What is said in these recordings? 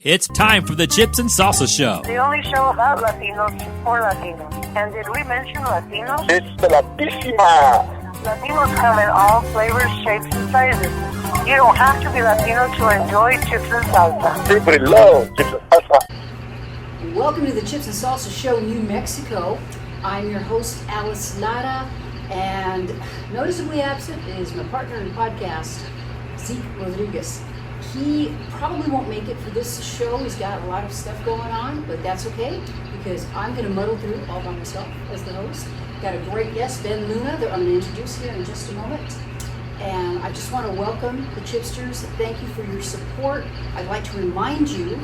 It's time for the Chips and Salsa Show. The only show about Latinos for Latinos. And did we mention Latinos? It's the Latísima. Latinos come in all flavors, shapes, and sizes. You don't have to be Latino to enjoy chips and salsa. People love chips and salsa. Welcome to the Chips and Salsa Show, New Mexico. I'm your host, Alice Lara, and noticeably absent is my partner in podcast, Zeke Rodriguez. He probably won't make it for this show. He's got a lot of stuff going on, but that's okay because I'm going to muddle through all by myself as the host. Got a great guest, Ben Luna, that I'm going to introduce here in just a moment. And I just want to welcome the Chipsters. Thank you for your support. I'd like to remind you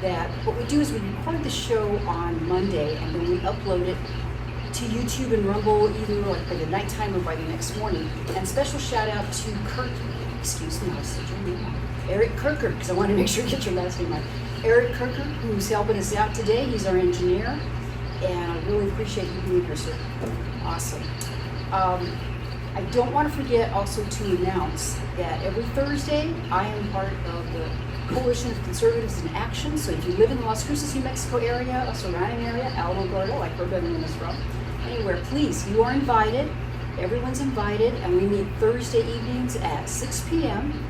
that what we do is we record the show on Monday and then we upload it to YouTube and Rumble either like by the nighttime or by the next morning. And special shout out to Eric Kirker, because I want to make sure you get your last name right. Eric Kirker, who's helping us out today. He's our engineer, and I really appreciate you being here, sir. Awesome. I don't want to forget also to announce that every Thursday I am part of the Coalition of Conservatives in Action. So if you live in the Las Cruces, New Mexico area, a surrounding area, Alamogordo, like where Beverly is from, anywhere, please, you are invited. Everyone's invited, and we meet Thursday evenings at 6 p.m.,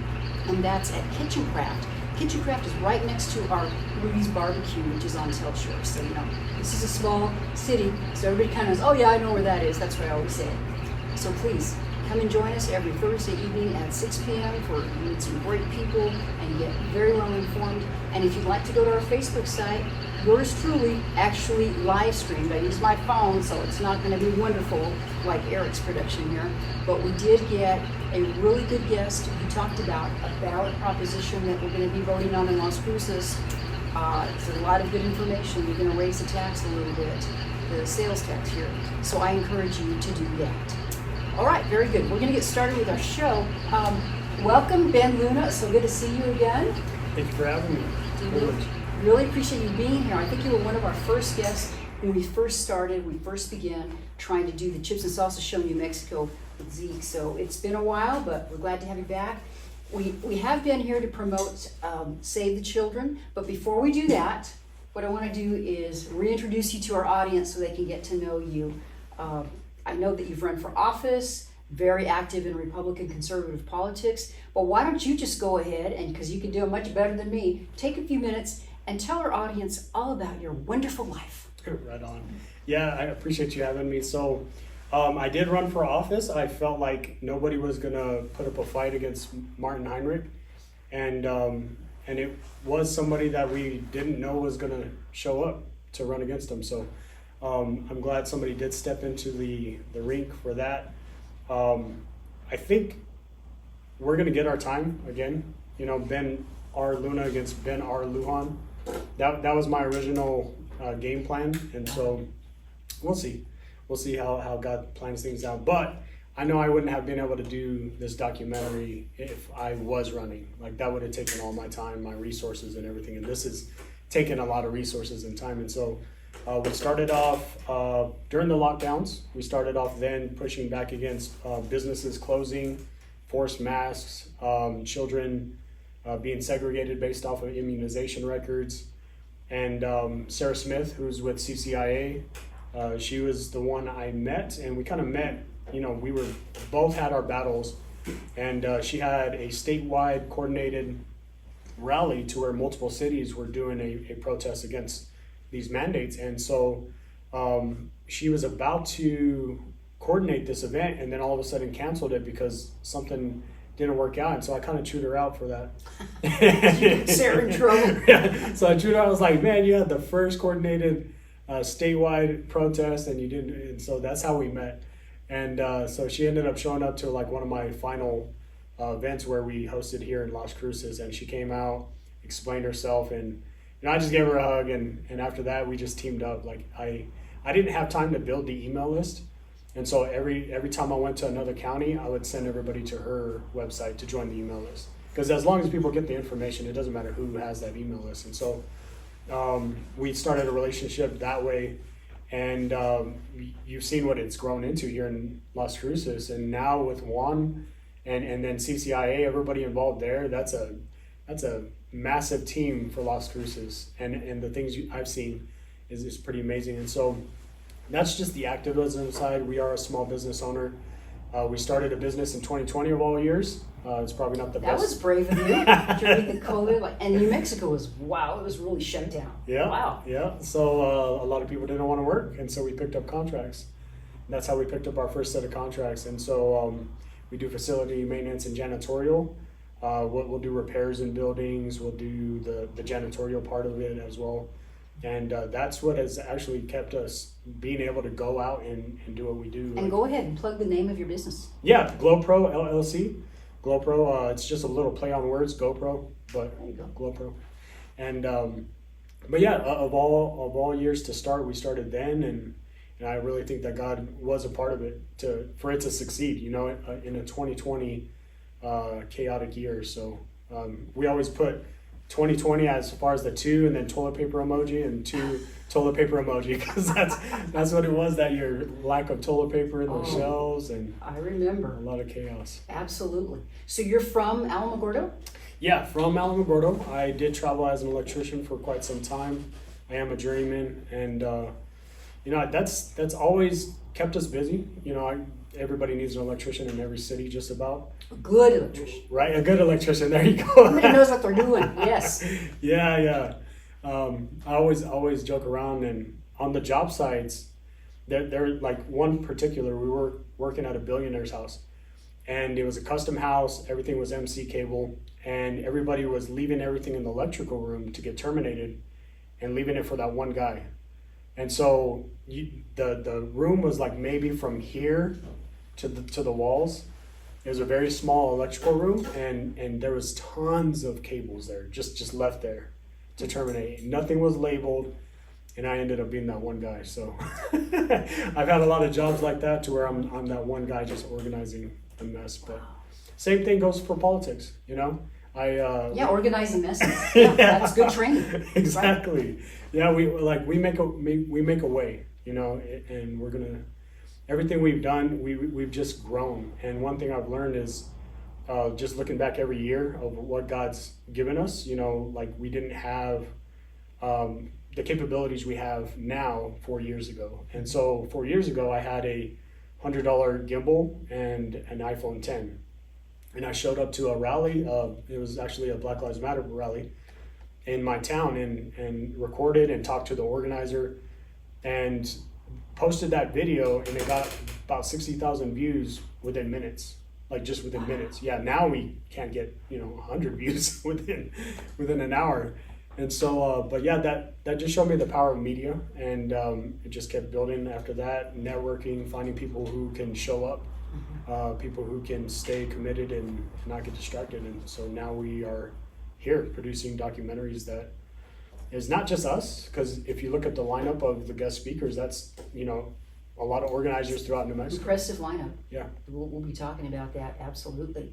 and that's at Kitchen Craft. Kitchen Craft is right next to our Rudy's Barbecue, which is on Tell Shore. So, you know, this is a small city, so everybody kind of knows, oh yeah, I know where that is. That's what I always say. So please, come and join us every Thursday evening at 6 p.m. for you meet some great people and get very well informed. And if you'd like to go to our Facebook site, yours truly actually live streamed. I use my phone, so it's not going to be wonderful like Eric's production here. But we did get a really good guest who talked about a ballot proposition that we're going to be voting on in Las Cruces. It's a lot of good information. We're going to raise the tax a little bit, the sales tax here. So I encourage you to do that. All right, very good. We're going to get started with our show. Welcome, Ben Luna. So good to see you again. Thank you for having me. Really appreciate you being here. I think you were one of our first guests when we first started. We first began trying to do the Chips and Salsa Show New Mexico with Zeke. So it's been a while, but we're glad to have you back. We have been here to promote Save the Children. But before we do that, what I want to do is reintroduce you to our audience so they can get to know you. I know that you've run for office, very active in Republican conservative politics, but why don't you just go ahead and, because you can do it much better than me, take a few minutes and tell our audience all about your wonderful life. Right on. Yeah, I appreciate you having me. So I did run for office. I felt like nobody was going to put up a fight against Martin Heinrich. And it was somebody that we didn't know was going to show up to run against him. So I'm glad somebody did step into the rink for that. I think we're going to get our time again. You know, Ben R. Luna against Ben R. Lujan. That was my original game plan. And so we'll see. We'll see how God plans things out. But I know I wouldn't have been able to do this documentary if I was running. Like, that would have taken all my time, my resources and everything. And this has taken a lot of resources and time. And so we started off during the lockdowns. We started off then pushing back against businesses closing, forced masks, children being segregated based off of immunization records. And Sarah Smith, who's with CCIA, she was the one I met, and we kind of met, you know, we were both had our battles, and she had a statewide coordinated rally to where multiple cities were doing a protest against these mandates. And so she was about to coordinate this event and then all of a sudden canceled it because something didn't work out. And so I kind of chewed her out for that. Sarah in trouble. Yeah. So I chewed her out. I was like, man, you had the first coordinated statewide protest and you didn't. And so that's how we met. And so she ended up showing up to like one of my final events where we hosted here in Las Cruces, and she came out, explained herself, and you know, I just gave her a hug, and after that we just teamed up. Like I didn't have time to build the email list, and so every time I went to another county, I would send everybody to her website to join the email list. Because as long as people get the information, it doesn't matter who has that email list. And so we started a relationship that way, and you've seen what it's grown into here in Las Cruces, and now with Juan and then CCIA, everybody involved there, that's a massive team for Las Cruces, and the things I've seen is pretty amazing. And so that's just the activism side. We are a small business owner. We started a business in 2020 of all years. It's probably not the That best. was brave of you during the COVID. And New Mexico was, wow, it was really shut down. Yeah. Wow. Yeah. So a lot of people didn't want to work, and so we picked up contracts. And that's how we picked up our first set of contracts. And so we do facility maintenance and janitorial. We'll do repairs in buildings. We'll do the janitorial part of it as well. And that's what has actually kept us being able to go out and do what we do. And go ahead and plug the name of your business. Yeah, Glowpro LLC. Glowpro, it's just a little play on words, GoPro, but There you go. Glowpro. And but yeah, of all years to start, we started then, and I really think that God was a part of it for it to succeed. You know, in a 2020 chaotic year. So we always put 2020 as far as the 2, and then toilet paper emoji, and 2 toilet paper emoji, because that's what it was that year. Lack of toilet paper in the shelves, and I remember. a lot of chaos. Absolutely. So you're from Alamogordo? Yeah, from Alamogordo. I did travel as an electrician for quite some time. I am a journeyman, and you know, that's always kept us busy. You know, everybody needs an electrician in every city, just about. A good electrician. Right, a good electrician. There you go. Somebody knows what they're doing. Yes. Yeah. I always joke around, and on the job sites, they're like one particular. We were working at a billionaire's house, and it was a custom house. Everything was MC cable, and everybody was leaving everything in the electrical room to get terminated, and leaving it for that one guy. And so the room was like maybe from here to the walls. It was a very small electrical room, and there was tons of cables there, just left there to terminate. Nothing was labeled, and I ended up being that one guy. So I've had a lot of jobs like that, to where I'm that one guy just organizing the mess. But same thing goes for politics, you know. Yeah, organizing messes. Yeah, that's good training. Exactly. Right? Yeah, we make a way, you know, and we're gonna. Everything we've done, we've just grown. And one thing I've learned is just looking back every year of what God's given us. You know, like we didn't have the capabilities we have now 4 years ago. And so 4 years ago, I had a $100 gimbal and an iPhone 10. And I showed up to a rally. It was actually a Black Lives Matter rally in my town, and recorded and talked to the organizer, and posted that video, and it got about 60,000 views within minutes, like just within minutes. Yeah, now we can't get 100 views within an hour. And so, but yeah, that just showed me the power of media, and it just kept building after that. Networking, finding people who can show up, people who can stay committed and not get distracted. And so now we are here producing documentaries that is not just us, because if you look at the lineup of the guest speakers, that's a lot of organizers throughout New Mexico. Impressive lineup. Yeah. We'll be talking about that, absolutely.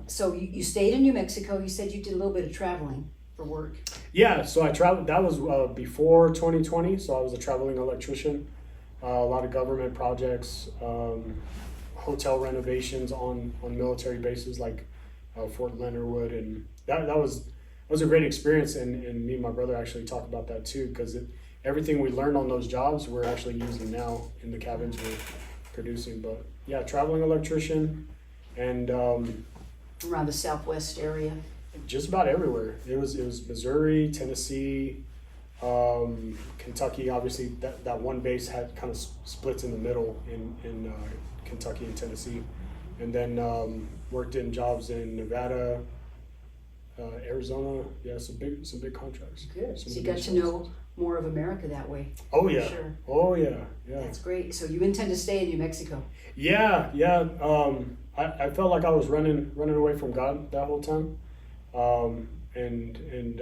So you stayed in New Mexico. You said you did a little bit of traveling for work. Yeah, so I traveled. That was before 2020, so I was a traveling electrician. A lot of government projects, hotel renovations on military bases like Fort Leonard Wood, and that was a great experience, and me and my brother actually talk about that too, because everything we learned on those jobs we're actually using now in the cabins we're producing. But yeah, traveling electrician, and Around the Southwest area. just about everywhere. It was Missouri, Tennessee, Kentucky. Obviously, that one base had kind of splits in the middle in Kentucky and Tennessee, and then worked in jobs in Nevada, Arizona. Yeah, some big contracts. Good. Some So you big got to jobs. know more of America that way. Oh for yeah. Sure. Oh yeah. Yeah. That's great. So you intend to stay in New Mexico? Yeah. I felt like I was running away from God that whole time, and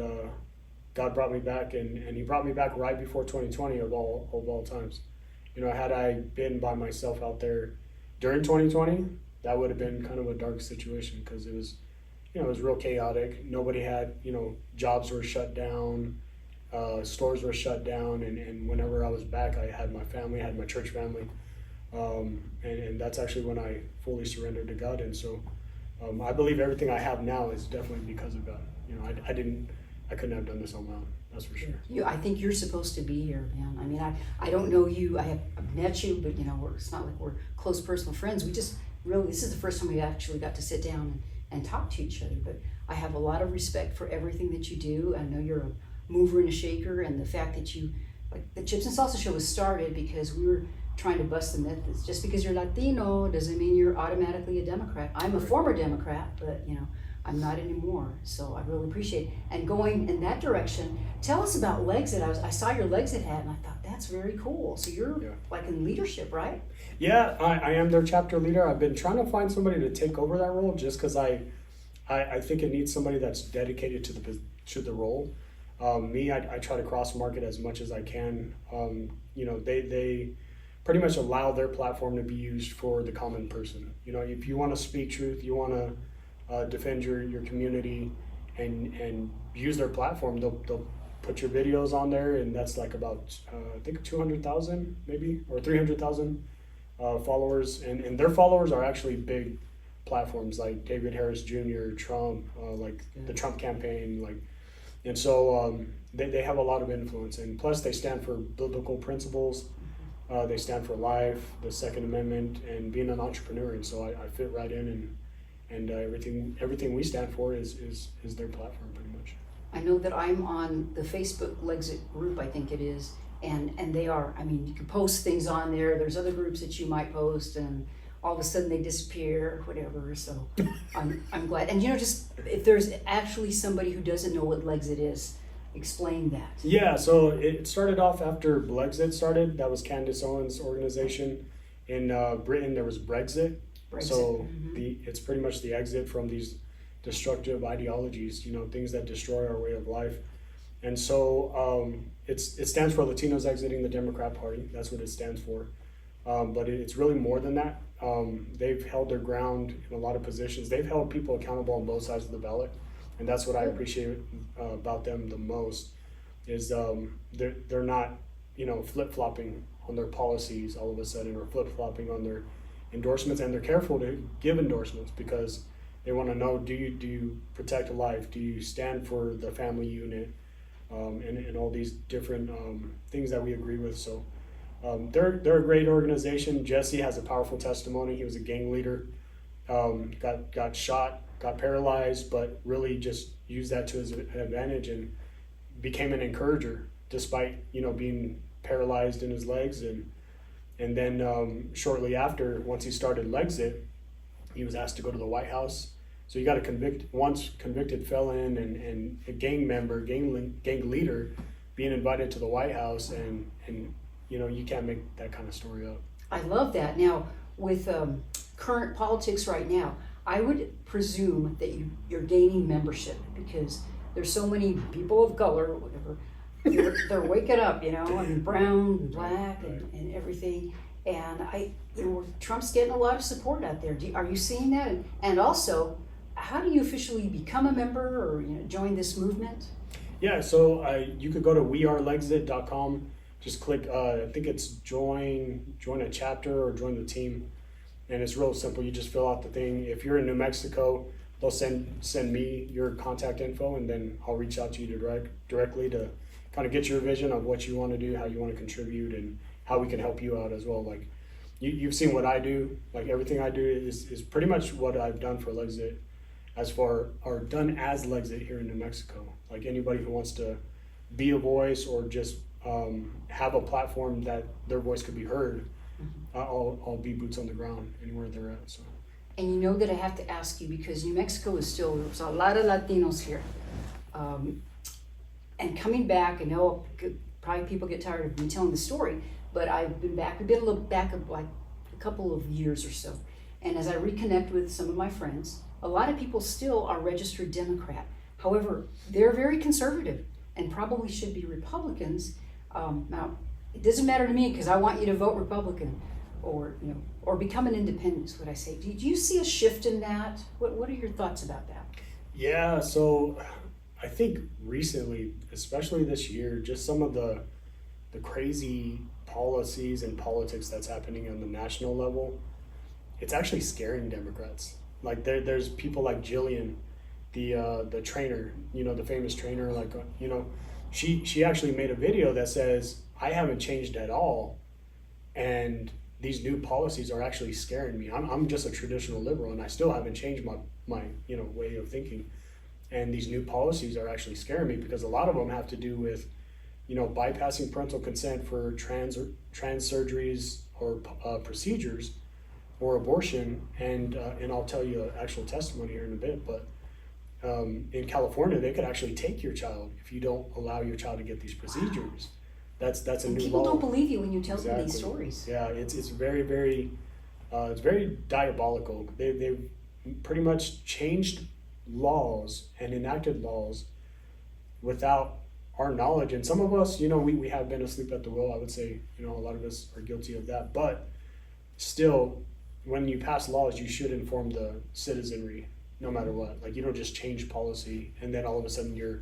God brought me back, and He brought me back right before 2020 of all times. Had I been by myself out there during 2020, that would have been kind of a dark situation, because it was, it was real chaotic. Nobody had, jobs were shut down, stores were shut down, and whenever I was back, I had my family, I had my church family, and that's actually when I fully surrendered to God. And so I believe everything I have now is definitely because of God. you know, I couldn't have done this on my own. That's for sure. I think you're supposed to be here, man. I mean, I don't know you. I've met you, but you know, it's not like we're close personal friends. We just really, this is the first time we actually got to sit down and talk to each other. But I have a lot of respect for everything that you do. I know you're a mover and a shaker, and the fact that you, like, the Chips and Salsa show was started because we were trying to bust the myth that just because you're Latino doesn't mean you're automatically a Democrat. I'm a former Democrat, but you know, I'm not anymore. So I really appreciate it. And going in that direction, tell us about Legsit. I saw your Legsit hat and I thought that's very cool. So you're like in leadership, right? Yeah, I am their chapter leader. I've been trying to find somebody to take over that role just because I think it needs somebody that's dedicated to the role. I try to cross market as much as I can. You know, they pretty much allow their platform to be used for the common person. You know, if you want to speak truth, you want to defend your community and use their platform, they'll put your videos on there, and that's like about I think 200,000 maybe or 300,000 followers, and their followers are actually big platforms like David Harris Jr., Trump, like the Trump campaign, like, and so they have a lot of influence, and plus they stand for biblical principles. They stand for life, the Second Amendment, and being an entrepreneur, and so I fit right in, and everything we stand for is their platform pretty much. I know that I'm on the Facebook Legsit group, I think it is, and they are. I mean, you can post things on there. There's other groups that you might post, and all of a sudden they disappear or whatever. So I'm glad. And you know, just if there's actually somebody who doesn't know what Legsit is, explain that. Yeah, so it started off after Blexit started. That was Candace Owens' organization. In Britain, there was Brexit. So it's pretty much the exit from these destructive ideologies, you know, things that destroy our way of life. And so it stands for Latinos Exiting the Democrat Party. That's what it stands for. But it's really more than that. They've held their ground in a lot of positions. They've held people accountable on both sides of the ballot. And that's what I appreciate about them the most is they're not, you know, flip-flopping on their policies all of a sudden, or flip-flopping on their endorsements, and they're careful to give endorsements because they want to know, do you protect life? Do you stand for the family unit? And all these different things that we agree with. So they're a great organization. Jesse has a powerful testimony. He was a gang leader, got shot, got paralyzed, but really just used that to his advantage and became an encourager despite, you know, being paralyzed in his legs. And then shortly after, once he started Legsit, he was asked to go to the White House. So you got a once convicted felon and a gang member, gang leader, being invited to the White House, and you know, you can't make that kind of story up. I love that. Now, with current politics right now, I would presume that you're gaining membership because there's so many people of color or whatever. They're waking up, you know, I mean, brown and black and everything. And Trump's getting a lot of support out there. Are you seeing that? And also, how do you officially become a member or, you know, join this movement? Yeah, so you could go to wearelegsit.com. Just click, I think it's join a chapter or join the team. And it's real simple. You just fill out the thing. If you're in New Mexico, they'll send me your contact info, and then I'll reach out to you directly to kind of get your vision of what you want to do, how you want to contribute, and how we can help you out as well. Like you've seen what I do. Like everything I do is pretty much what I've done for Legsit, done as Legsit here in New Mexico. Like anybody who wants to be a voice or just have a platform that their voice could be heard, I'll be boots on the ground anywhere they're at. So. And you know that I have to ask you because New Mexico is there's a lot of Latinos here. And coming back, I know probably people get tired of me telling the story, but I've been back. We've been a little back of like a couple of years or so. And as I reconnect with some of my friends, a lot of people still are registered Democrat. However, they're very conservative and probably should be Republicans. Now, it doesn't matter to me because I want you to vote Republican or become an independent is what I say. Did you see a shift in that? What are your thoughts about that? Yeah, so I think recently, especially this year, just some of the crazy policies and politics that's happening on the national level, it's actually scaring Democrats. Like there's people like Jillian the trainer, the famous trainer, like she actually made a video that says, I haven't changed at all, and these new policies are actually scaring me. I'm just a traditional liberal, and I still haven't changed my way of thinking, and these new policies are actually scaring me because a lot of them have to do with bypassing parental consent for trans surgeries or procedures or abortion, and I'll tell you an actual testimony here in a bit, but in California they could actually take your child if you don't allow your child to get these procedures. That's a new law. People don't believe you when you tell them these stories. Yeah, it's very it's very diabolical. They've pretty much changed laws and enacted laws without our knowledge, and some of us, we have been asleep at the wheel. I would say, a lot of us are guilty of that, but still, when you pass laws, you should inform the citizenry no matter what. Like, you don't just change policy and then all of a sudden you're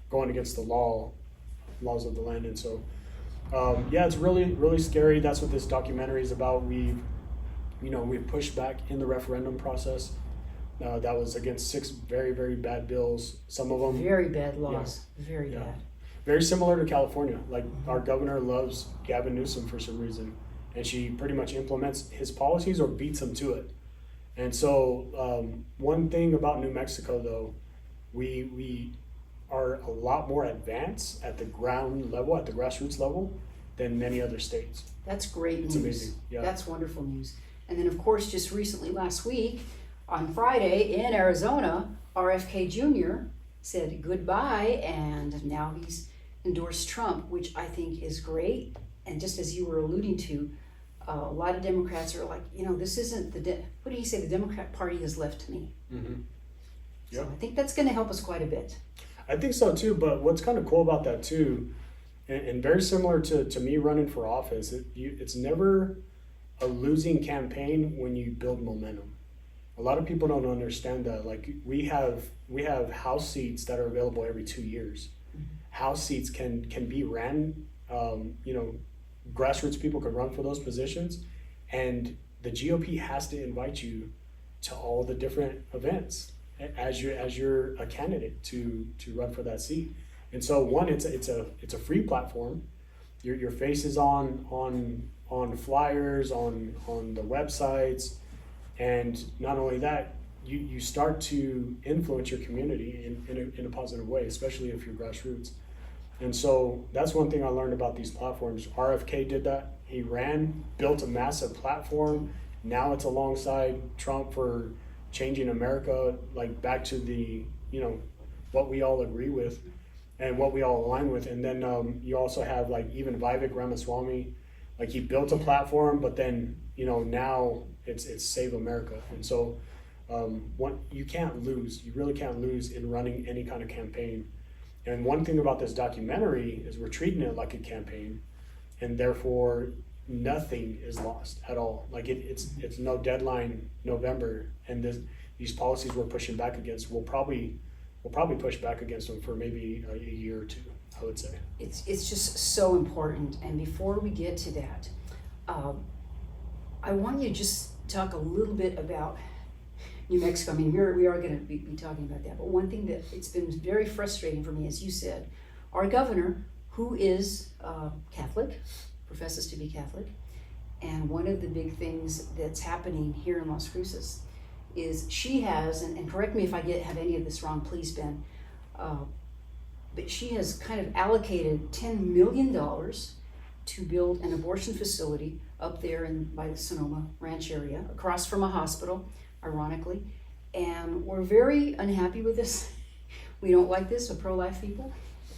going against the laws of the land. And so it's really scary. That's what this documentary is about. We've pushed back in the referendum process. That was against 6 very, very bad bills. Some of them very bad laws. Very bad. Very similar to California. Like, our governor loves Gavin Newsom for some reason, and she pretty much implements his policies or beats him to it. And so one thing about New Mexico, though, we are a lot more advanced at the ground level, at the grassroots level, than many other states. That's great news. It's amazing. Yeah. That's wonderful news. And then, of course, just recently, last week, on Friday in Arizona, RFK Jr. said goodbye, and now he's endorsed Trump, which I think is great. And just as you were alluding to, a lot of Democrats are like, this isn't what do you say? The Democrat Party has left me. Mm-hmm. So I think that's going to help us quite a bit. I think so too, but what's kind of cool about that too, and very similar to me running for office, it's never a losing campaign when you build momentum. A lot of people don't understand that. Like, we have House seats that are available every 2 years. Mm-hmm. House seats can be ran, grassroots people can run for those positions, and the GOP has to invite you to all the different events as you're a candidate to run for that seat. And so it's a free platform. Your face is on flyers, on the websites, and not only that, you start to influence your community in a positive way, especially if you're grassroots. And so that's one thing I learned about these platforms. RFK did that. He built a massive platform. Now it's alongside Trump for changing America, like, back to the, what we all agree with and what we all align with. And then you also have, like, even Vivek Ramaswamy, like, he built a platform, but then, now it's Save America. And so you can't lose. You really can't lose in running any kind of campaign. And one thing about this documentary is we're treating it like a campaign, and therefore nothing is lost at all. Like, it's no deadline November, and these policies we're pushing back against, we'll probably push back against them for maybe a year or two, I would say. It's just so important. And before we get to that, I want you to just talk a little bit about New Mexico. I mean, we are going to be talking about that. But one thing that it's been very frustrating for me, as you said, our governor, who is Catholic, professes to be Catholic, and one of the big things that's happening here in Las Cruces is she has, and correct me if I have any of this wrong, please, Ben, but she has kind of allocated $10 million to build an abortion facility up there by the Sonoma Ranch area, across from a hospital, ironically, and we're very unhappy with this. We don't like this, we're pro-life people.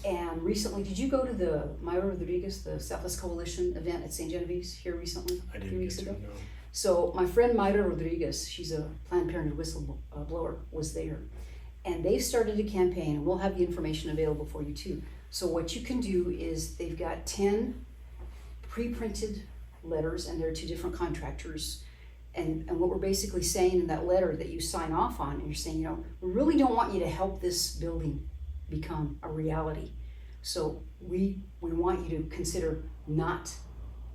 And recently, did you go to the Mayra Rodriguez, the Southwest Coalition event at St. Genevieve's here recently? I didn't 3 weeks get to, ago? no. So my friend Mayra Rodriguez, she's a Planned Parenthood whistleblower, was there. And they've started a campaign, and we'll have the information available for you too. So what you can do is they've got 10 pre-printed letters, and they're to different contractors. And what we're basically saying in that letter that you sign off on, and you're saying, we really don't want you to help this building become a reality. So we want you to consider not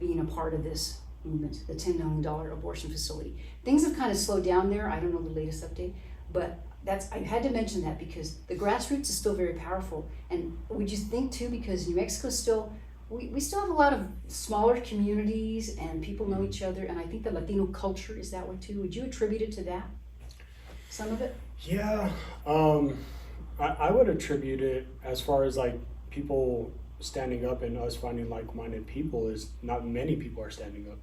being a part of this movement, the $10 million abortion facility. Things have kind of slowed down there. I don't know the latest update, but I had to mention that because the grassroots is still very powerful. And would you think too, because New Mexico still, we still have a lot of smaller communities and people know each other, and I think the Latino culture is that way too. Would you attribute it to that? Some of it? Yeah, I would attribute it as far as like people standing up and us finding like-minded people is not many people are standing up.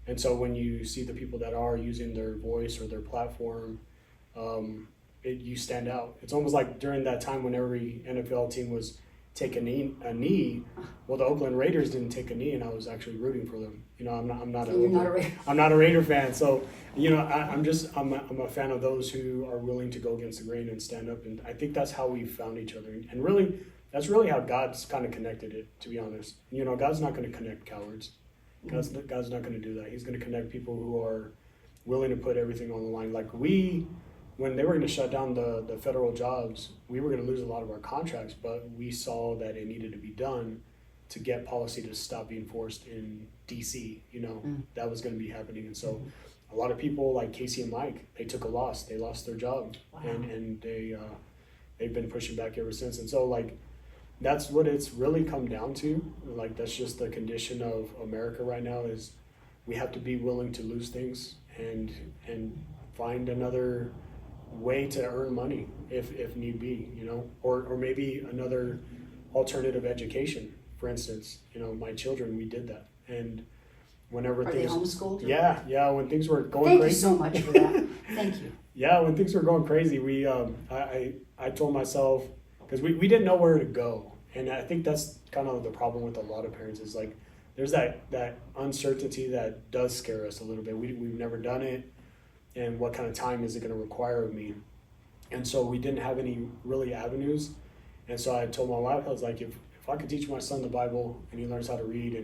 And so when you see the people that are using their voice or their platform, you stand out. It's almost like during that time when every NFL team was taking a knee. Well, the Oakland Raiders didn't take a knee, and I was actually rooting for them. You know, I'm not a Raider fan, so you know, I'm a fan of those who are willing to go against the grain and stand up. And I think that's how we found each other, and really, that's really how God's kind of connected it. To be honest, you know, God's not going to connect cowards. God's not going to do that. He's going to connect people who are willing to put everything on the line. Like when they were going to shut down the federal jobs, we were going to lose a lot of our contracts, but we saw that it needed to be done to get policy to stop being forced in DC. You know, that was going to be happening. And so a lot of people like Casey and Mike, they took a loss. They lost their job. Wow. And they've been pushing back ever since. And so like, that's what it's really come down to. Like, that's just the condition of America right now, is we have to be willing to lose things and find another way to earn money if need be, you know, or maybe another alternative education. For instance, you know, my children, we did that. And whenever Are things... they homeschooled? Yeah, when things were going crazy... Thank you so much for that. Thank you. Yeah, when things were going crazy, we I told myself, because we didn't know where to go. And I think that's kind of the problem with a lot of parents, is like, there's that uncertainty that does scare us a little bit. We've never done it, and what kind of time is it going to require of me? And so we didn't have any really avenues. And so I told my wife, I was like, if I could teach my son the Bible and he learns how to read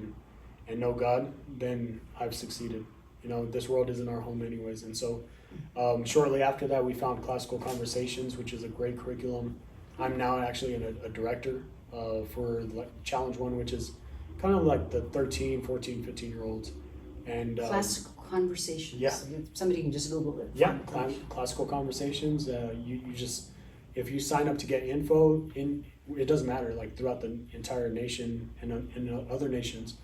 and know God, then I've succeeded. You know, this world isn't our home anyways. And so shortly after that, we found Classical Conversations, which is a great curriculum. I'm now actually a director for Challenge One, which is kind of like the 13, 14, 15-year-olds. And Classical Conversations. Yeah. Somebody can just Google it. Yeah, Classical Conversations. You just, if you sign up to get info, it doesn't matter, like throughout the entire nation and in other nations,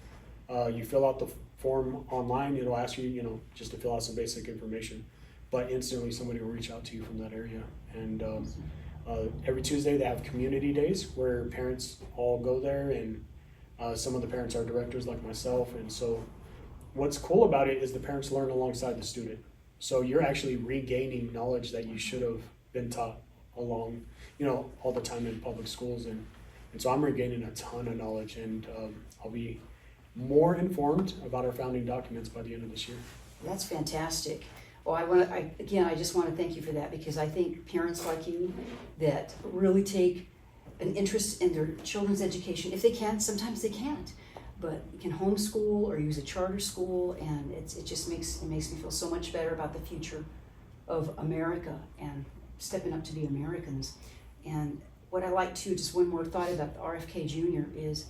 you fill out the form online. It'll ask you, you know, just to fill out some basic information, but instantly somebody will reach out to you from that area. And every Tuesday they have community days where parents all go there, and some of the parents are directors like myself. And so what's cool about it is the parents learn alongside the student. So you're actually regaining knowledge that you should have been taught along, you know, all the time in public schools. And so I'm regaining a ton of knowledge, and I'll be more informed about our founding documents by the end of this year. That's fantastic. Well, I just want to thank you for that, because I think parents like you that really take an interest in their children's education, if they can, sometimes they can't, but you can homeschool or use a charter school, and it just makes me feel so much better about the future of America and stepping up to be Americans. And what I like too, just one more thought about the RFK Jr. is,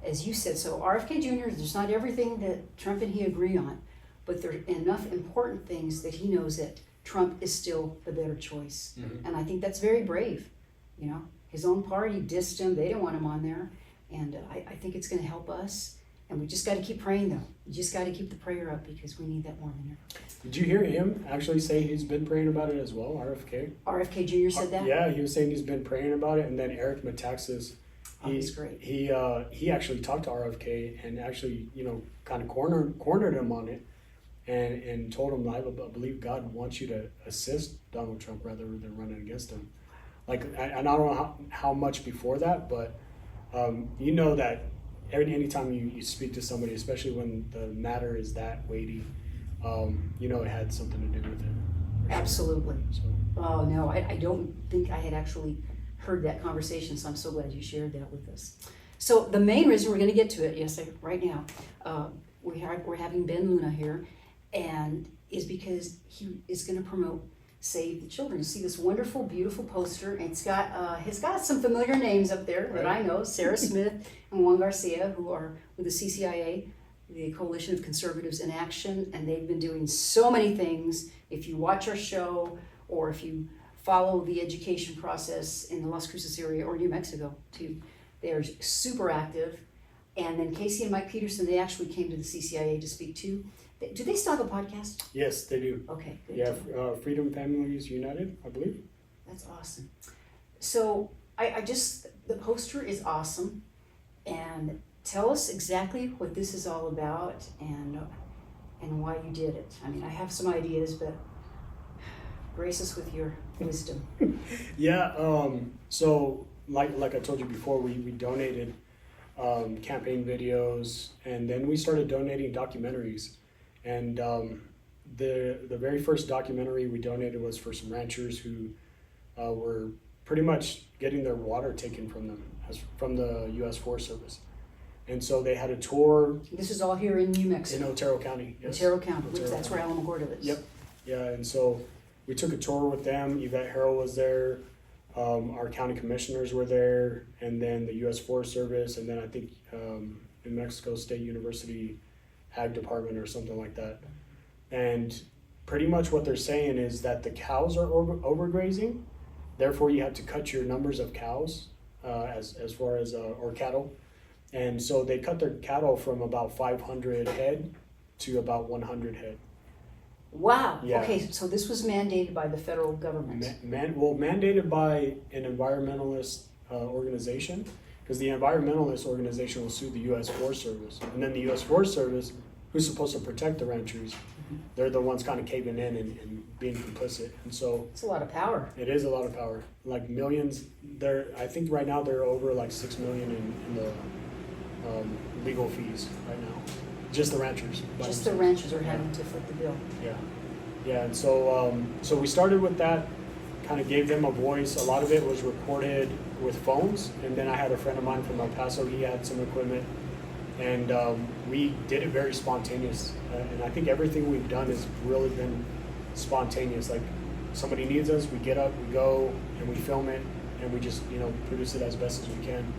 as you said, so RFK Jr., there's not everything that Trump and he agree on, but there are enough important things that he knows that Trump is still the better choice. Mm-hmm. And I think that's very brave. You know, his own party dissed him. They didn't want him on there. And I think it's going to help us. And we just got to keep praying, though. We just got to keep the prayer up, because we need that more than ever. Did you hear him actually say he's been praying about it as well, RFK? RFK Jr. said that? Yeah, he was saying he's been praying about it. And then Eric Metaxas, he's great. He actually talked to RFK and actually, you know, kind of cornered him on it. And told him, I believe God wants you to assist Donald Trump rather than running against him. Like, I don't know how much before that, but you know that anytime you speak to somebody, especially when the matter is that weighty, you know it had something to do with it. Absolutely. So. Oh, no, I don't think I had actually heard that conversation, so I'm so glad you shared that with us. So the main reason we're going to get to it, right now, we're having Ben Luna here, and is because he is going to promote Save the Children. You see this wonderful, beautiful poster, and it's got some familiar names up there that I know, Sarah Smith and Juan Garcia, who are with the CCIA, the Coalition of Conservatives in Action, and they've been doing so many things. If you watch our show, or if you follow the education process in the Las Cruces area or New Mexico too. They're super active. And then Casey and Mike Peterson, they actually came to the CCIA to speak too. Do they still have a podcast? Yes, they do. Okay, good. Yeah, Freedom Families United, I believe. That's awesome. So I just, the poster is awesome. And tell us exactly what this is all about and why you did it. I mean, I have some ideas, but grace us with your wisdom. Yeah, so like I told you before, we donated campaign videos, and then we started donating documentaries. And the very first documentary we donated was for some ranchers who were pretty much getting their water taken from them from the U.S. Forest Service. And so they had a tour. This is all here in New Mexico. In Otero County. Yes. Otero County, Otero which that's where Alamogordo is. Yep. Yeah, and so we took a tour with them. Yvette Harrell was there. Our county commissioners were there, and then the U.S. Forest Service, and then I think New Mexico State University Ag Department or something like that. And pretty much what they're saying is that the cows are overgrazing, therefore you have to cut your numbers of cows as far as or cattle. And so they cut their cattle from about 500 head to about 100 head. Wow. Yeah. Okay, so this was mandated by the federal government. Mandated by an environmentalist organization, because the environmentalist organization will sue the U.S. Forest Service, and then the U.S. Forest Service, who's supposed to protect the ranchers, they're the ones kind of caving in and being complicit. And so it's a lot of power. It is a lot of power, like millions. I think right now they're over like 6 million in the legal fees right now. Just the ranchers. Just the ranchers are having to foot the bill. Yeah, and so so we started with that, kind of gave them a voice. A lot of it was recorded with phones, and then I had a friend of mine from El Paso. He had some equipment, and we did it very spontaneous. And I think everything we've done has really been spontaneous. Like somebody needs us, we get up, we go, and we film it, and we just produce it as best as we can,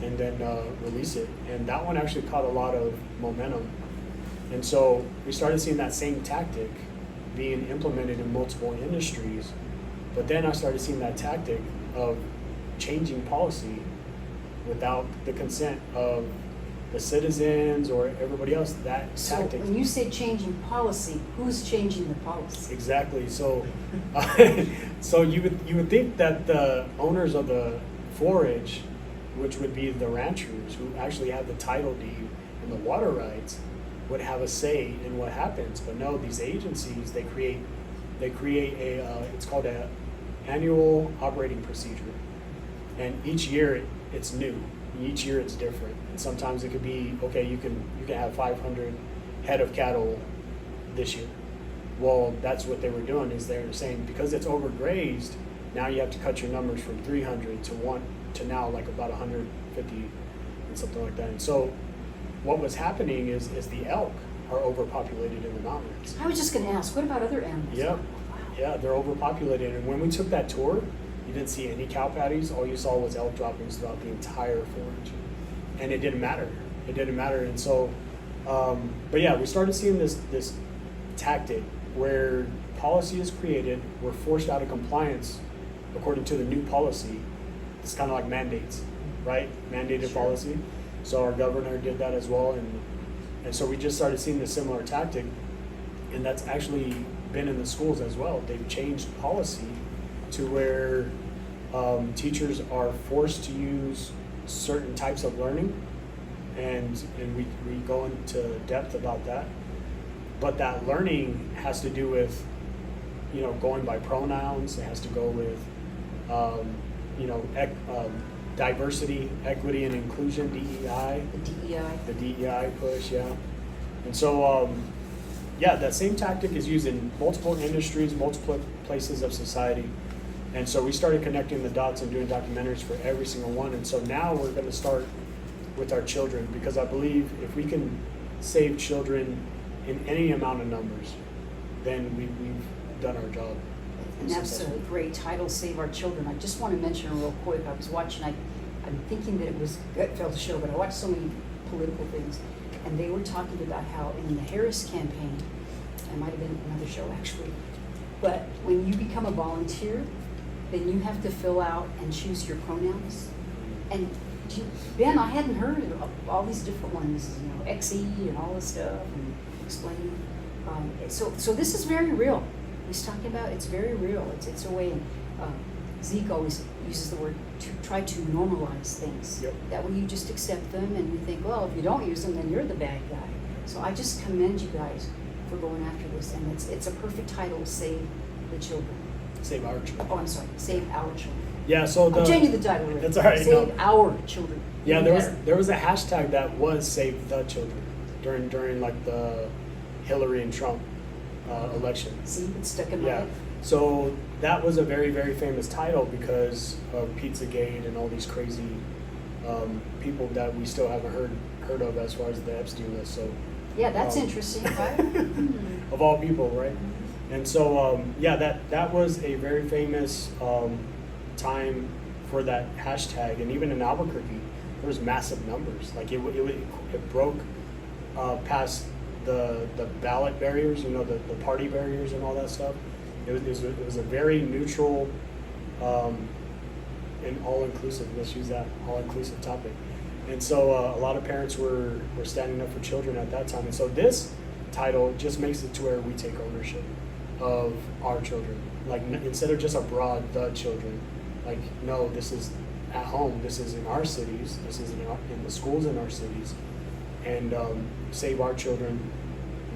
and then release it. And that one actually caught a lot of momentum. And so we started seeing that same tactic being implemented in multiple industries. But then I started seeing that tactic of changing policy without the consent of the citizens or everybody else. That tactic. So when you say changing policy, who's changing the policy? Exactly. So, so you would think that the owners of the forage, which would be the ranchers who actually have the title deed and the water rights, would have a say in what happens. But no, these agencies, they create a it's called a annual operating procedure, and each year it's new. Each year it's different, and sometimes it could be okay. You can have 500 head of cattle this year. Well, that's what they were doing, is they're saying because it's overgrazed, now you have to cut your numbers from 300 to now like about 150 and something like that. And so what was happening is the elk are overpopulated in the mountains. I was just going to ask, what about other animals? Yeah, they're overpopulated. And when we took that tour, you didn't see any cow patties. All you saw was elk droppings throughout the entire forage. And it didn't matter. And so, but yeah, we started seeing this tactic where policy is created, we're forced out of compliance according to the new policy. It's kind of like mandates, right? Mandated policy. So our governor did that as well, and so we just started seeing a similar tactic, and that's actually been in the schools as well. They've changed policy to where teachers are forced to use certain types of learning, and we go into depth about that. But that learning has to do with, going by pronouns. It has to go with, diversity, equity, and inclusion, DEI. The DEI push, yeah. And so, that same tactic is used in multiple industries, multiple places of society. And so we started connecting the dots and doing documentaries for every single one. And so now we're going to start with our children, because I believe if we can save children in any amount of numbers, then we've done our job. And that's a great title, Save Our Children. I just want to mention real quick, I was watching, I'm thinking that it was Gutfeld's show, but I watched so many political things, and they were talking about how in the Harris campaign, it might have been another show actually, but when you become a volunteer, then you have to fill out and choose your pronouns. And Ben, I hadn't heard of all these different ones, you know, XE and all this stuff, and explaining. So this is very real. He's talking about it's very real. It's a way. Zeke always uses the word to try to normalize things. Yep. That way you just accept them, and you think, well, if you don't use them, then you're the bad guy. So I just commend you guys for going after this, and it's a perfect title, Save the Children. Save our children. Oh, I'm sorry, Save Our Children. Yeah, so I'm changing the title. That's all right. Save Our Children. Yeah, Even there was a hashtag that was Save the Children during like the Hillary and Trump election. See, it's stuck in my Yeah. head. So that was a very, very famous title because of Pizzagate and all these crazy people that we still haven't heard of as far as the Epstein list. So Yeah, that's interesting, right? of all people, right? And so that was a very famous time for that hashtag, and even in Albuquerque, there was massive numbers. Like it broke past the ballot barriers, you know, the party barriers and all that stuff. It was a very neutral and all-inclusive, let's use that, all-inclusive topic. And so a lot of parents were standing up for children at that time. And so this title just makes it to where we take ownership of our children. Like instead of just a broad, the children, like, no, this is at home, this is in our cities, this is in the schools in our cities. And Save Our Children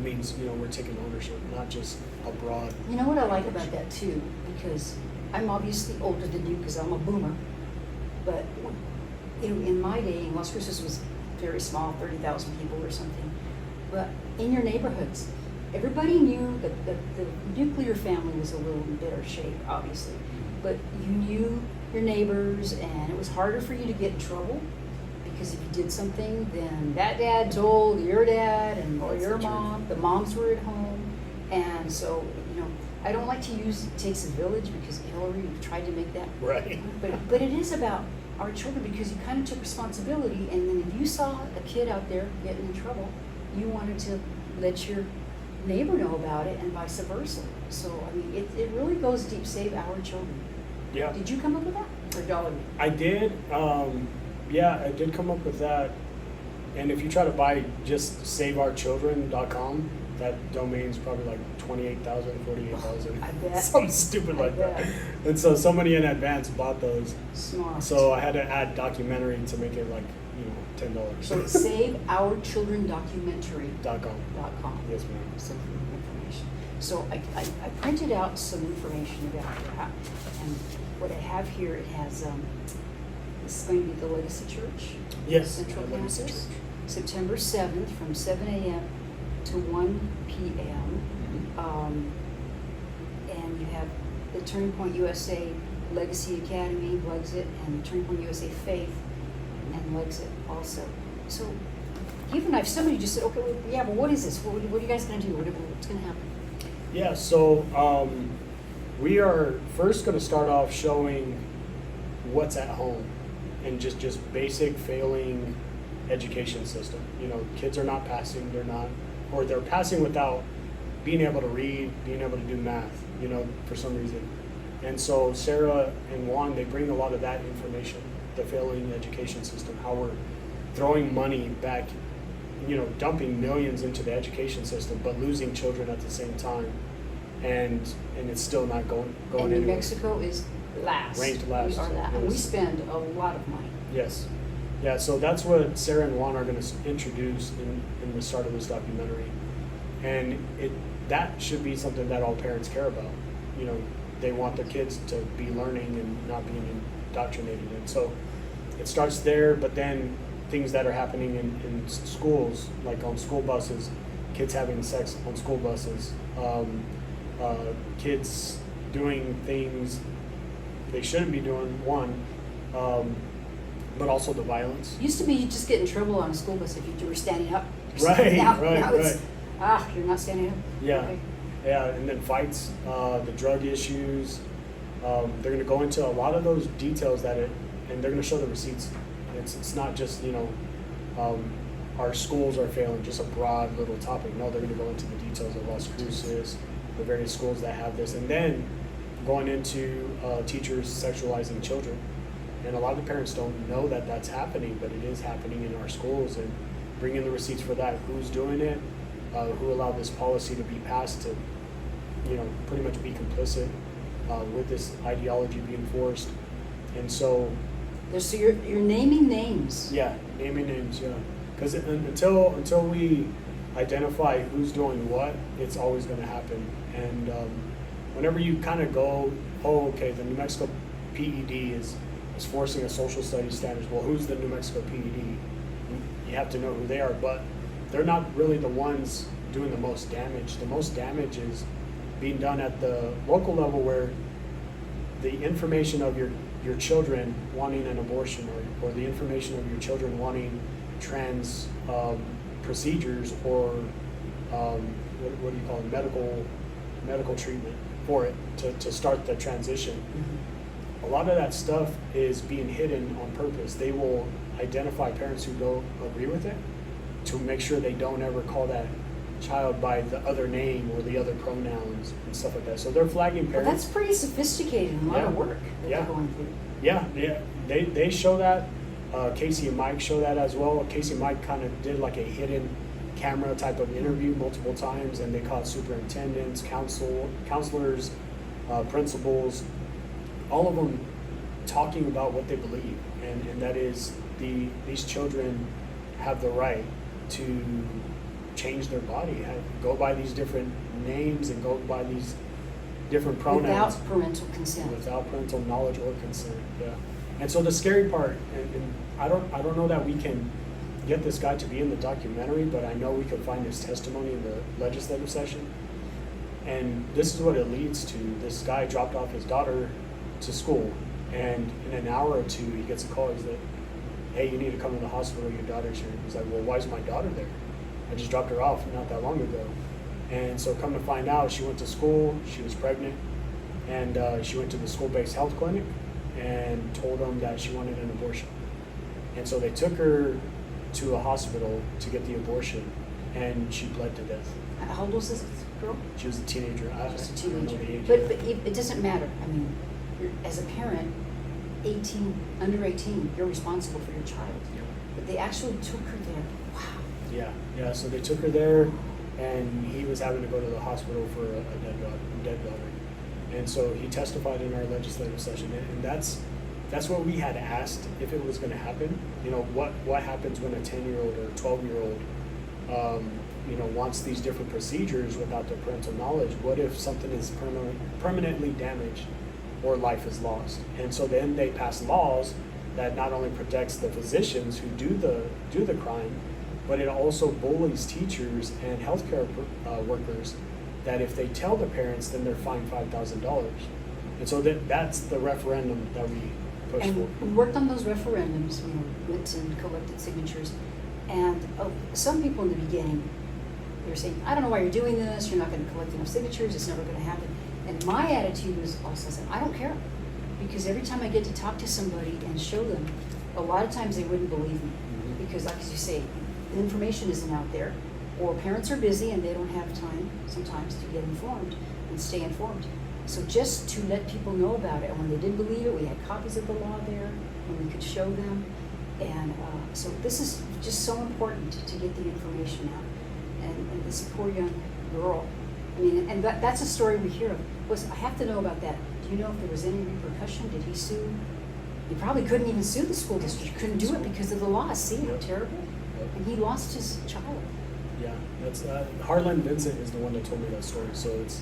means, you know, we're taking ownership, not just a broad. You know what I like about that too, because I'm obviously older than you because I'm a boomer, but in my day, Las Cruces was very small, 30,000 people or something, but in your neighborhoods, everybody knew that the nuclear family was a little in better shape, obviously, but you knew your neighbors, and it was harder for you to get in trouble, because if you did something, then that dad told your dad or your mom, the moms were at home. And so, you know, I don't like to use it takes a village because Hillary tried to make that. Right. But it is about our children, because you kind of took responsibility, and then if you saw a kid out there getting in trouble, you wanted to let your neighbor know about it, and vice versa. So, I mean, it really goes deep. Save Our Children. Yeah. Did you come up with that, or Dollar? I did. Yeah, I did come up with that. And if you try to buy just saveourchildren.com, that domain's probably like 28,000, 48,000. I bet. Something stupid like bet. that. And so somebody in advance bought those. Smart. So I had to add documentary to make it like, you know, $10. So it's saveourchildrendocumentary.com. Yes, ma'am. Some information. So I printed out some information about that, and what I have here, it has this is going to be the Legacy Church. Yes. Central Legacy Campus. Church. September 7th from 7 a.m. to 1 p.m. And you have the Turning Point USA Legacy Academy, Exit, and the Turning Point USA Faith and Exit also. So even if somebody just said, okay, well, yeah, but what is this? What are you guys going to do? What's going to happen? Yeah, so we are first going to start off showing what's at home and just basic failing education system. You know, kids are not passing, they're passing without being able to read, being able to do math, you know, for some reason. And so Sarah and Juan, they bring a lot of that information, the failing education system, how we're throwing money back, you know, dumping millions into the education system, but losing children at the same time. And it's still not going And New anywhere. Mexico is last. Ranked last. We are last. And we spend a lot of money. Yes. Yeah, so that's what Sarah and Juan are going to introduce in the start of this documentary. And that should be something that all parents care about. You know, they want their kids to be learning and not being indoctrinated. And so it starts there, but then things that are happening in schools, like on school buses, kids having sex on school buses, kids doing things they shouldn't be doing, but also the violence. Used to be you just get in trouble on a school bus if you were standing up. Right, now, right, now it's, right. you're not standing up. Yeah, Okay. yeah, and then fights, the drug issues. They're going to go into a lot of those details and they're going to show the receipts. It's not just, you know, our schools are failing, just a broad little topic. No, they're going to go into the details of Las Cruces, the various schools that have this, and then going into teachers sexualizing children. And a lot of the parents don't know that that's happening, but it is happening in our schools. And bring in the receipts for that. Who's doing it? Who allowed this policy to be passed to, pretty much be complicit with this ideology being forced. And so you're naming names. Yeah, naming names, yeah. Because until we identify who's doing what, it's always going to happen. And whenever you kind of go, oh, okay, the New Mexico PED is forcing a social studies standards. Well, who's the New Mexico PED? You have to know who they are, but they're not really the ones doing the most damage. The most damage is being done at the local level, where the information of your children wanting an abortion, or the information of your children wanting trans procedures, or what do you call it, medical treatment for it to start the transition. A lot of that stuff is being hidden on purpose. They will identify parents who don't agree with it to make sure they don't ever call that child by the other name or the other pronouns and stuff like that. So they're flagging parents. Well, that's pretty sophisticated and a lot of work that they're going through. Yeah, they show that. Casey and Mike show that as well. Casey and Mike kind of did like a hidden camera type of interview multiple times, and they caught superintendents, counselors, principals, all of them talking about what they believe, and that is these children have the right to change their body, go by these different names and go by these different pronouns. Without parental consent. Without parental knowledge or consent, yeah. And so the scary part, and I don't know that we can get this guy to be in the documentary, but I know we could find his testimony in the legislative session. And this is what it leads to. This guy dropped off his daughter to school, and in an hour or two he gets a call. He's like, hey, you need to come to the hospital, your daughter's here. He's like, well, why is my daughter there? I just dropped her off not that long ago. And so come to find out, she went to school, she was pregnant, and she went to the school-based health clinic and told them that she wanted an abortion. And so they took her to a hospital to get the abortion, and she bled to death. How old was this girl? She was a teenager. Just a teenager. I don't know the age But yet. it doesn't matter. I mean, as a parent, under 18, you're responsible for your child. But they actually took her there. Wow. Yeah. So they took her there, and he was having to go to the hospital for a dead daughter. And so he testified in our legislative session, and that's what we had asked if it was going to happen. What happens when a 10-year-old or a 12-year-old, wants these different procedures without their parental knowledge? What if something is permanently damaged or life is lost? And so then they pass laws that not only protects the physicians who do the crime, but it also bullies teachers and healthcare workers, that if they tell the parents, then they're fined $5,000. And so that's the referendum that we pushed for. And we worked on those referendums, went and collected signatures, and some people in the beginning, they were saying, I don't know why you're doing this, you're not going to collect enough signatures, it's never going to happen. And my attitude was also, I don't care, because every time I get to talk to somebody and show them, a lot of times they wouldn't believe me, because like as you say, the information isn't out there, or parents are busy and they don't have time sometimes to get informed and stay informed. So just to let people know about it, and when they didn't believe it, we had copies of the law there, and we could show them. And so this is just so important to get the information out. And this poor young girl, I mean, and that's a story we hear of. I have to know about that. Do you know if there was any repercussion? Did he sue? He probably couldn't even sue the school district. He couldn't do it because of the law. See how terrible? And he lost his child. Yeah, that's Harlan Vincent is the one that told me that story. So it's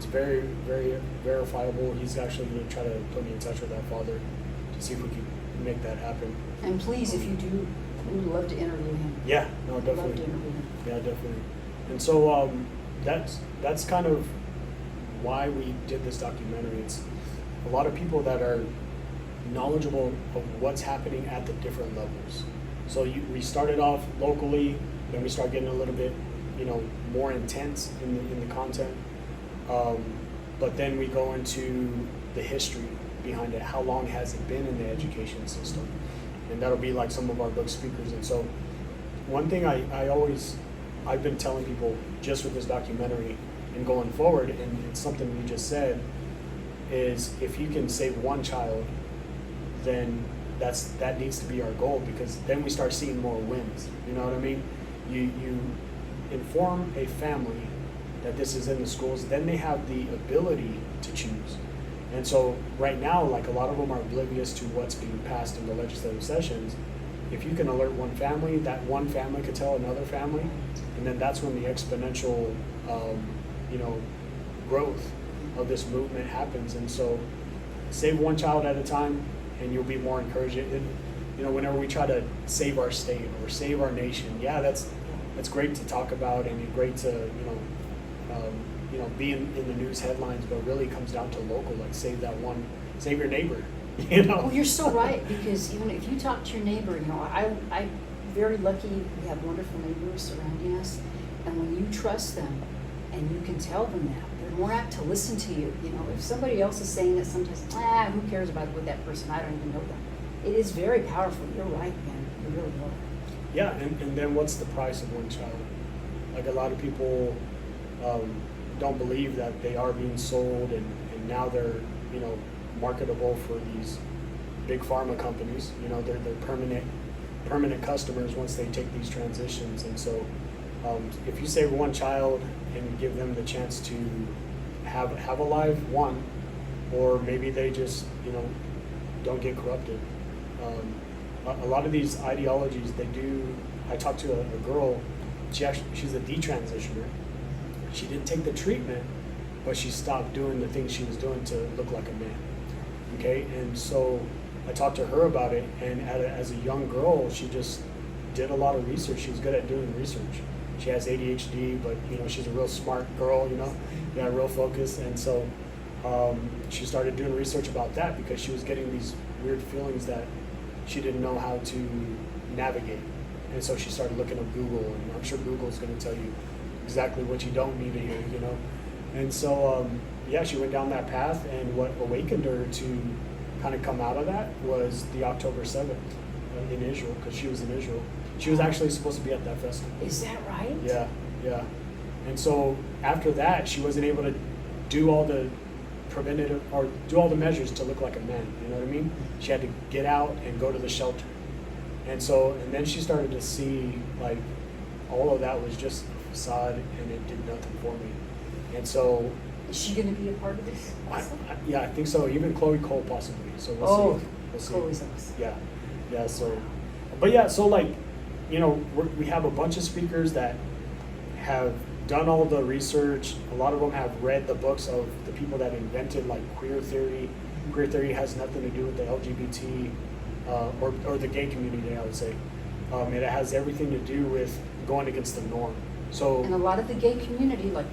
very, very verifiable. He's actually going to try to put me in touch with that father to see if we can make that happen. And please, if you do, we would love to interview him. Yeah, no, Love definitely. to interview him. Yeah, definitely. And so that's kind of why we did this documentary. It's a lot of people that are knowledgeable of what's happening at the different levels. So we started off locally, then we start getting a little bit, more intense in the content. But then we go into the history behind it. How long has it been in the education system? And that'll be like some of our book speakers. And so one thing I've been telling people just with this documentary and going forward, and it's something you just said, is if you can save one child, then that needs to be our goal, because then we start seeing more wins. You know what I mean? You inform a family that this is in the schools, then they have the ability to choose. And so right now, like, a lot of them are oblivious to what's being passed in the legislative sessions. If you can alert one family, that one family could tell another family, and then that's when the exponential, growth of this movement happens. And so save one child at a time, and you'll be more encouraged. And, whenever we try to save our state or save our nation, yeah, that's great to talk about and great to, be in the news headlines, but really it comes down to local, like save your neighbor, Well, you're so right, because if you talk to your neighbor, I'm very lucky we have wonderful neighbors surrounding us, and when you trust them and you can tell them that, they're more apt to listen to you. If somebody else is saying that, sometimes, who cares about what that person, I don't even know them. It is very powerful. You're right, man. You really are. Yeah, and then what's the price of one child? Like, a lot of people don't believe that they are being sold, and now they're, marketable for these big pharma companies. They're permanent customers once they take these transitions. And so if you save one child and give them the chance to have a live one, or maybe they just, don't get corrupted. A lot of these ideologies, I talked to a girl, she's a detransitioner. She didn't take the treatment, but she stopped doing the things she was doing to look like a man. Okay, and so I talked to her about it, and as a young girl, she just did a lot of research. She was good at doing research. She has ADHD, but she's a real smart girl, real focused. And so she started doing research about that, because she was getting these weird feelings that she didn't know how to navigate. And so she started looking up Google, and I'm sure Google's going to tell you exactly what you don't need to hear, And so, she went down that path, and what awakened her to kind of come out of that was the October 7th in Israel, because she was in Israel. She was actually supposed to be at that festival. Is that right? Yeah. And so after that, she wasn't able to do all the preventative, or do all the measures to look like a man, you know what I mean? She had to get out and go to the shelter. And then she started to see, like, all of that was just a facade, and it did nothing for me. And so, is she going to be a part of this? I think so. Even Chloe Cole possibly. So we'll see. We'll see. Chloe's awesome. Yeah. So, but so like, we have a bunch of speakers that have done all the research. A lot of them have read the books of the people that invented, like, queer theory. Queer theory has nothing to do with the LGBT or the gay community, I would say. It has everything to do with going against the norm. So, and a lot of the gay community, like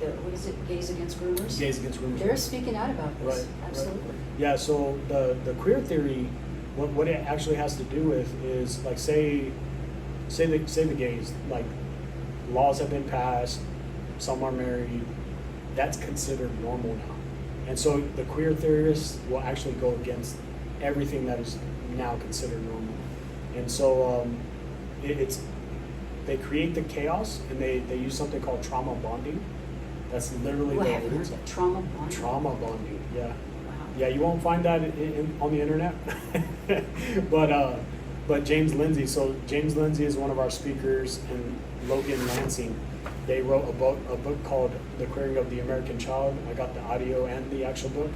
Gays Against Groomers? Gays Against Groomers. They're speaking out about this. Right. Absolutely. Right. Yeah, so the queer theory, what it actually has to do with is, like, say the gays, like, laws have been passed, some are married, that's considered normal now. And so the queer theorists will actually go against everything that is now considered normal. And so they create the chaos, and they use something called trauma bonding. That's literally the roots. Trauma bonding. Trauma bonding, yeah. Wow. Yeah, you won't find that on the internet. But James Lindsay, so James Lindsay is one of our speakers, and Logan Lansing, they wrote a book called The Queering of the American Child. I got the audio and the actual book.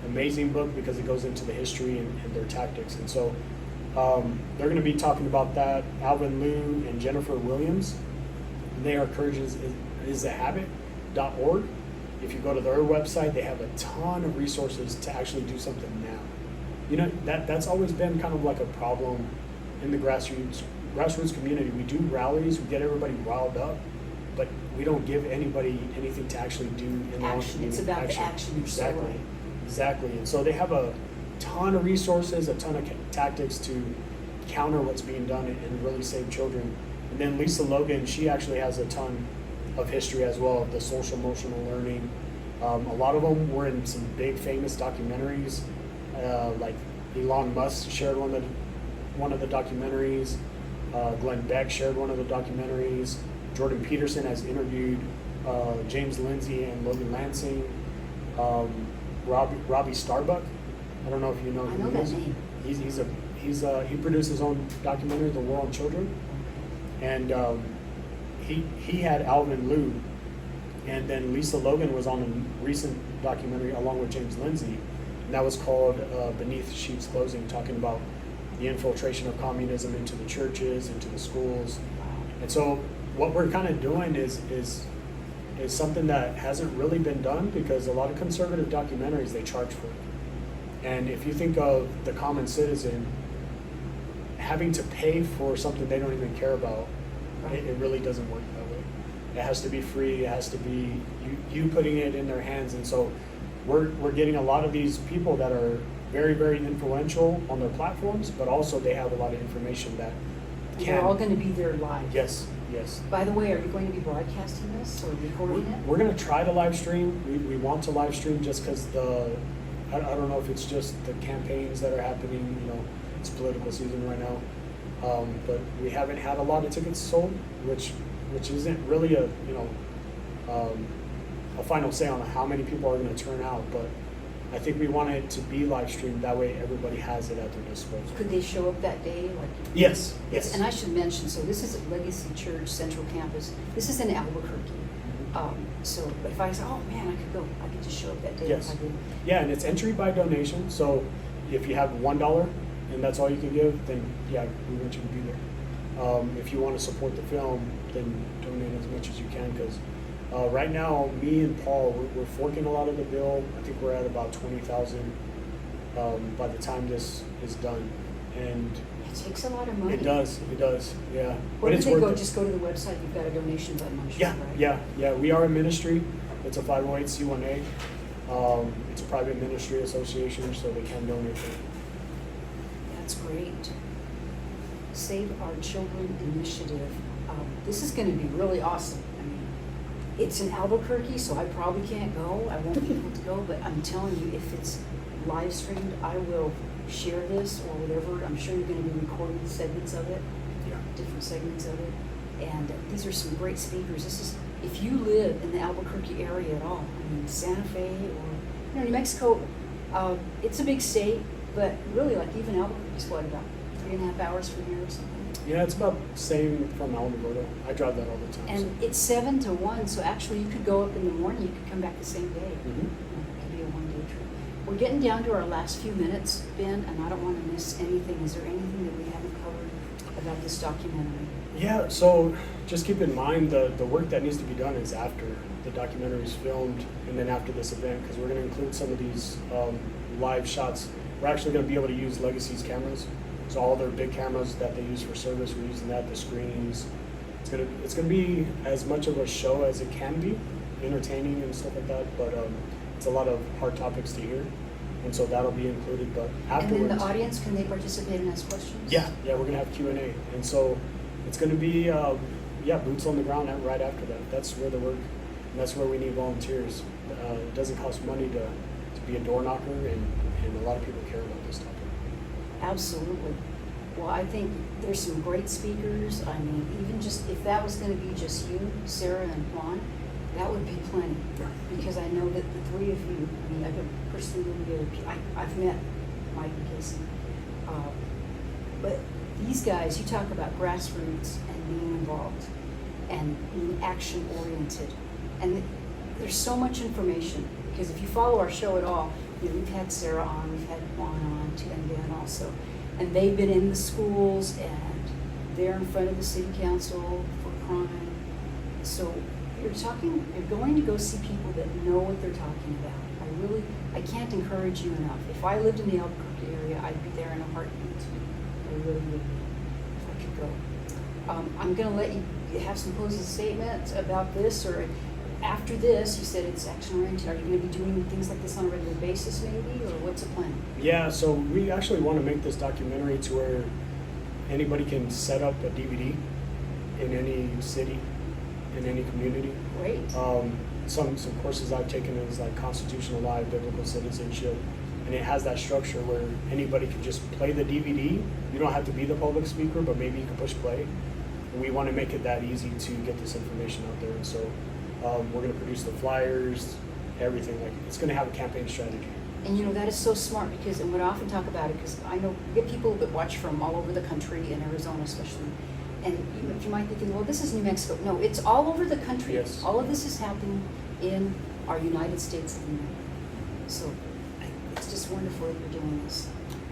Amazing book, because it goes into the history and their tactics. And so they're going to be talking about that. Alvin Liu and Jennifer Williams, they are courageisthehabit.org. If you go to their website, they have a ton of resources to actually do something now. That's always been kind of like a problem in the grassroots community. We do rallies, we get everybody riled up, but we don't give anybody anything to actually do in their own community. It's about the action. Exactly. And so they have a ton of resources, a ton of tactics to counter what's being done and really save children. And then Lisa Logan, she actually has a ton of history as well, of the social emotional learning. A lot of them were in some big famous documentaries, like Elon Musk shared one of the documentaries. Glenn Beck shared one of the documentaries. Jordan Peterson has interviewed James Lindsay and Logan Lansing. Robbie Starbuck. I don't know if you know I who know he that is. name. He produced his own documentary, The War on Children, and he had Alvin Liu, and then Lisa Logan was on a recent documentary along with James Lindsay, and that was called Beneath Sheep's Clothing, talking about the infiltration of communism into the churches, into the schools. And so what we're kind of doing is something that hasn't really been done, because a lot of conservative documentaries, they charge for it. And if you think of the common citizen having to pay for something they don't even care about, it really doesn't work that way. It has to be free. It has to be you putting it in their hands. And so we're getting a lot of these people that are very, very influential on their platforms, but also they have a lot of information that They're all going to be there live. Yes. By the way, are you going to be broadcasting this or recording it? We're going to try to live stream. We want to live stream just because I don't know if it's just the campaigns that are happening. It's political season right now, but we haven't had a lot of tickets sold, which isn't really a final say on how many people are going to turn out. But I think we want it to be live streamed. That way, everybody has it at their disposal. Could they show up that day? Yes. And I should mention, so this is at Legacy Church Central Campus. This is in Albuquerque. But if I say, oh man, I could go, I could just show up that day. Yes. If I did. Yeah, and it's entry by donation. So if you have $1 and that's all you can give, then yeah, we want you to be there. If you want to support the film, then donate as much as you can, because right now, me and Paul, we're forking a lot of the bill. I think we're at about 20,000 by the time this is done, and It takes a lot of money. it does, yeah. Where do it's they worth go? it. Just go to the website. You've got a donation button, I'm sure, right? Yeah. We are a ministry. It's a 508c1a. It's a private ministry association, so they can donate. That's great. Save Our Children Initiative. This is going to be really awesome. I mean, it's in Albuquerque, so I probably can't go. I won't be able to go, but I'm telling you, if it's live streamed, I will share this or whatever. I'm sure you're going to be recording segments of it, different segments of it. And these are some great speakers. This is, if you live in the Albuquerque area at all, I mean, Santa Fe or New Mexico, it's a big state, but really, like even Albuquerque's what, about 3.5 hours from here or something? Yeah, it's about the same from Alamogordo. I drive that all the time. And it's 7 to 1, so actually you could go up in the morning, you could come back the same day. Mhm. It could be a one-day trip. We're getting down to our last few minutes, Ben, and I don't want to miss anything. Is there anything that we haven't covered about this documentary? Yeah, so just keep in mind the work that needs to be done is after the documentary is filmed and then after this event, because we're going to include some of these live shots. We're actually going to be able to use Legacies cameras. So all their big cameras that they use for service, we're using that, the screens. It's gonna be as much of a show as it can be, entertaining and stuff like that, but it's a lot of hard topics to hear. And so that'll be included, but afterwards. And then the audience, can they participate and ask questions? Yeah, we're gonna have Q&A. And so it's gonna be, boots on the ground right after that. That's where the work, and that's where we need volunteers. It doesn't cost money to be a door knocker, and a lot of people care about this topic. Absolutely. Well, I think there's some great speakers. I mean, even just if that was going to be just you, Sarah, and Juan, that would be plenty. Because I know that the three of you, I mean, I've personally known the other people. I've met Mike and Casey. But these guys, you talk about grassroots and being involved and being action-oriented. And there's so much information. Because if you follow our show at all, we've had Sarah on, we've had Juan on, too, and Ben also. And they've been in the schools, and they're in front of the city council for crime. So you're going to go see people that know what they're talking about. I can't encourage you enough. If I lived in the Albuquerque area, I'd be there in a heartbeat. I really would, if I could go. I'm going to let you have some closing statements about this, or after this, you said it's action-oriented. Are you going to be doing things like this on a regular basis, maybe, or what's the plan? Yeah, so we actually want to make this documentary to where anybody can set up a DVD in any city, in any community. Great. Some courses I've taken is like constitutional law, biblical citizenship, and it has that structure where anybody can just play the DVD. You don't have to be the public speaker, but maybe you can push play. And we want to make it that easy to get this information out there, and so we're going to produce the flyers, everything. Like it's going to have a campaign strategy. And you know, that is so smart because, and what I often talk about it, because I know we get people that watch from all over the country, in Arizona especially, and you might be thinking, well, this is New Mexico. No, it's all over the country. Yes. All of this is happening in our United States of America. So it's just wonderful that you're doing this.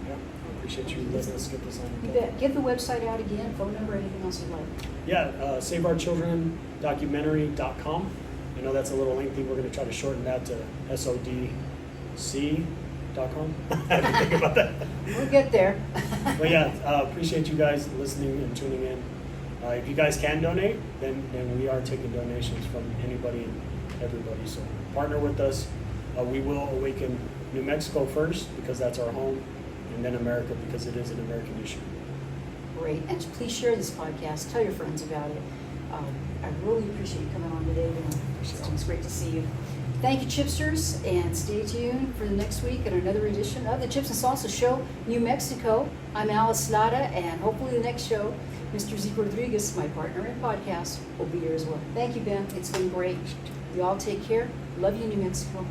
Yeah, I appreciate you letting us get this on. You bet. Give the website out again, phone number, anything else you'd like. Yeah, SaveOurChildrenDocumentary.com. I know that's a little lengthy. We're going to try to shorten that to SODC.com. I have to think about that. We'll get there. But yeah, appreciate you guys listening and tuning in. If you guys can donate, then we are taking donations from anybody and everybody. So partner with us. We will awaken New Mexico first because that's our home, and then America because it is an American issue. Great. And please share this podcast. Tell your friends about it. I really appreciate you coming on today. It's great to see you. Thank you, Chipsters, and stay tuned for the next week and another edition of the Chips and Salsa Show, New Mexico. I'm Alice Lada, and hopefully the next show, Mr. Zeke Rodriguez, my partner in podcast, will be here as well. Thank you, Ben. It's been great. You all take care. Love you, New Mexico.